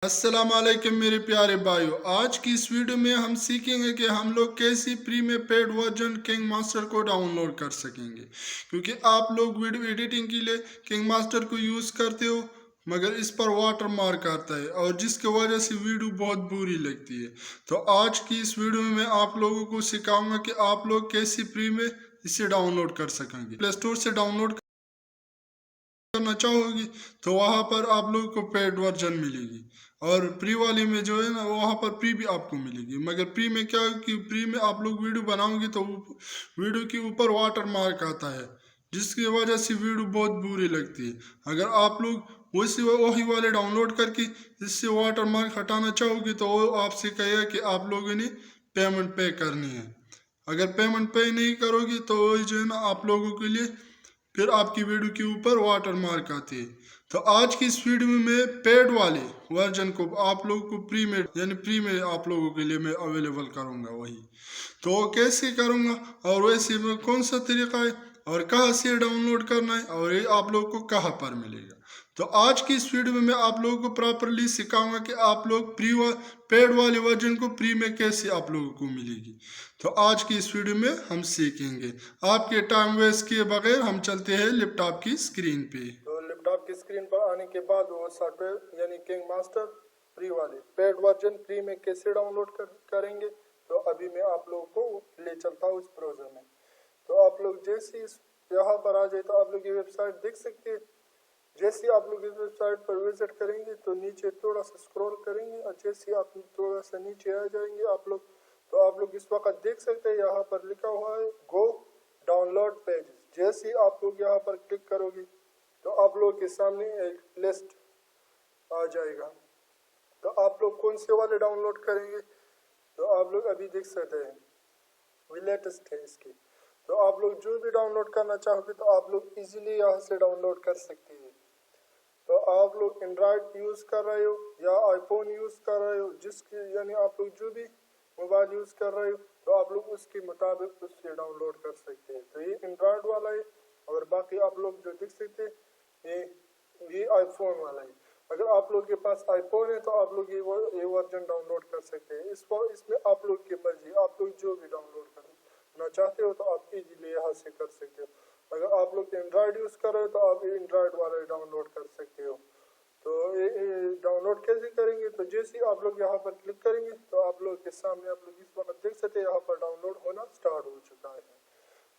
अस्सलाम वालेकुम मेरे प्यारे भाइयों। आज की इस वीडियो में हम सीखेंगे कि हम लोग कैसे फ्री में पेड वर्जन किंग मास्टर को डाउनलोड कर सकेंगे, क्योंकि आप लोग वीडियो एडिटिंग के लिए किंग मास्टर को यूज़ करते हो मगर इस पर वाटर मार्क आता है और जिसकी वजह से वीडियो बहुत बुरी लगती है। तो आज की इस वीडियो में मैं आप लोगों को सिखाऊंगा कि आप लोग कैसे फ्री में इसे डाउनलोड कर सकेंगे। प्ले स्टोर से डाउनलोड करना चाहोगी तो वहां पर आप लोगों को पेड वर्जन मिलेगी और प्री वाली में जो है ना वहां पर प्री भी आपको मिलेगी। मगर प्री में क्या है कि प्री में आप लोग वीडियो बनाओगे तो वीडियो के ऊपर वाटर मार्क आता है, जिसकी वजह से वीडियो बहुत बुरी लगती है। अगर आप लोग वही वाले डाउनलोड करके इससे वाटर मार्क हटाना चाहोगे तो वो आपसे कहेगा कि आप लोगों ने पेमेंट पे करनी है। अगर पेमेंट पे नहीं करोगे तो जो है ना आप लोगों के लिए फिर आपकी वीडियो के ऊपर वाटर मार्क आती है। तो आज की इस वीडियो में मैं पेड वाले वर्जन को आप लोगों को प्री में यानी फ्री में आप लोगों के लिए मैं अवेलेबल करूंगा। वही तो कैसे करूंगा और वैसे में कौन सा तरीका है और कहाँ से डाउनलोड करना है और ये आप लोगों को कहाँ पर मिलेगा। तो आज की इस वीडियो में मैं आप लोगों को प्रॉपरली सिखाऊंगा कि आप लोग पेड वाले वर्जन को फ्री में कैसे आप लोगों को मिलेगी। तो आज की इस वीडियो में हम सीखेंगे। आपके टाइम वेस्ट किए बगैर हम चलते हैं लैपटॉप की स्क्रीन पे। तो लैपटॉप की स्क्रीन पर आने के बाद वो सॉफ्टवेयर यानी किंग मास्टर फ्री वाले पेड वर्जन फ्री में कैसे डाउनलोड करेंगे, तो अभी मैं आप लोगों को ले चलता हूँ इस ब्राउजर में। तो आप लोग जैसे यहाँ पर आ जाए तो आप लोग ये वेबसाइट देख सकते हैं। जैसे आप लोग इस वेबसाइट पर विजिट करेंगे तो नीचे थोड़ा सा स्क्रॉल करेंगे और जैसे आप थोड़ा सा नीचे आ जाएंगे आप लोग, तो आप लोग इस वक्त देख सकते हैं यहाँ पर लिखा हुआ है गो डाउनलोड पेज। जैसे आप लोग यहाँ पर क्लिक करोगे तो आप लोग के सामने एक लिस्ट आ जाएगा। तो आप लोग कौन से वाले डाउनलोड करेंगे तो आप लोग अभी देख सकते हैं वो लेटेस्ट है इसकी। तो आप लोग जो भी डाउनलोड करना चाहोगे तो आप लोग इजीली यहाँ से डाउनलोड कर सकते हैं। तो आप लोग एंड्रॉयड यूज़ कर रहे हो या आईफोन यूज़ कर रहे हो, जिसके यानी आप लोग जो भी मोबाइल यूज़ कर रहे हो तो आप लोग उसके मुताबिक उससे डाउनलोड कर सकते हैं। तो ये एंड्रॉयड वाला है और बाकी आप लोग जो देख सकते हैं ये आईफोन वाला है। अगर आप लोग के पास आईफोन है तो आप लोग ये वर्जन डाउनलोड कर सकते हैं। इसमें आप लोग की मर्जी, आप लोग जो भी डाउनलोड करना चाहते हो तो आप इजीली यहाँ से कर सकते हो। अगर आप लोग एंड्रॉयड यूज़ कर रहे हो तो आप एंड्रॉयड वाला डाउनलोड कर सकते हो। तो ये डाउनलोड कैसे करेंगे, तो जैसे ही आप लोग यहाँ पर क्लिक करेंगे तो आप लोग के सामने आप लोग इस वक्त देख सकते हैं यहाँ पर डाउनलोड होना स्टार्ट हो चुका है।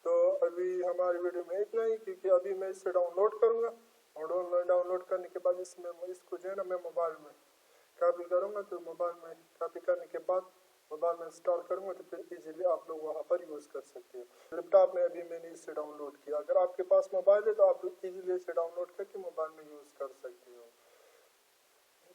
तो अभी हमारी वीडियो में इतना ही, क्योंकि अभी मैं इसे डाउनलोड करूँगा और डाउनलोड करने के बाद इसको जो है ना मैं मोबाइल में कॉपी करूँगा। तो मोबाइल में कॉपी करने के बाद मोबाइल में इंस्टॉल करूँगा तो फिर इजीली आप लोग वहाँ पर यूज़ कर सकते हो। लैपटॉप में अभी मैंने इसे डाउनलोड किया। अगर आपके पास मोबाइल है तो आप लोग इजीली इसे डाउनलोड करके मोबाइल में यूज़ कर सकते हो।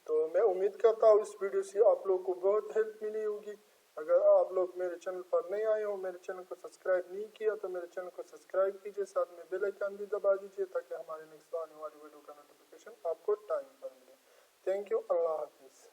तो मैं उम्मीद करता हूँ इस वीडियो से आप लोग को बहुत हेल्प मिली होगी। अगर आप लोग मेरे चैनल पर नए आए हो, मेरे चैनल को सब्सक्राइब नहीं किया तो मेरे चैनल को सब्सक्राइब कीजिए, साथ में बेल आइकन भी दबा दीजिए ताकि हमारे नेक्स्ट आने वाली वीडियो का नोटिफिकेशन आपको टाइम पर मिले। Thank you. अल्लाह हाफिज़।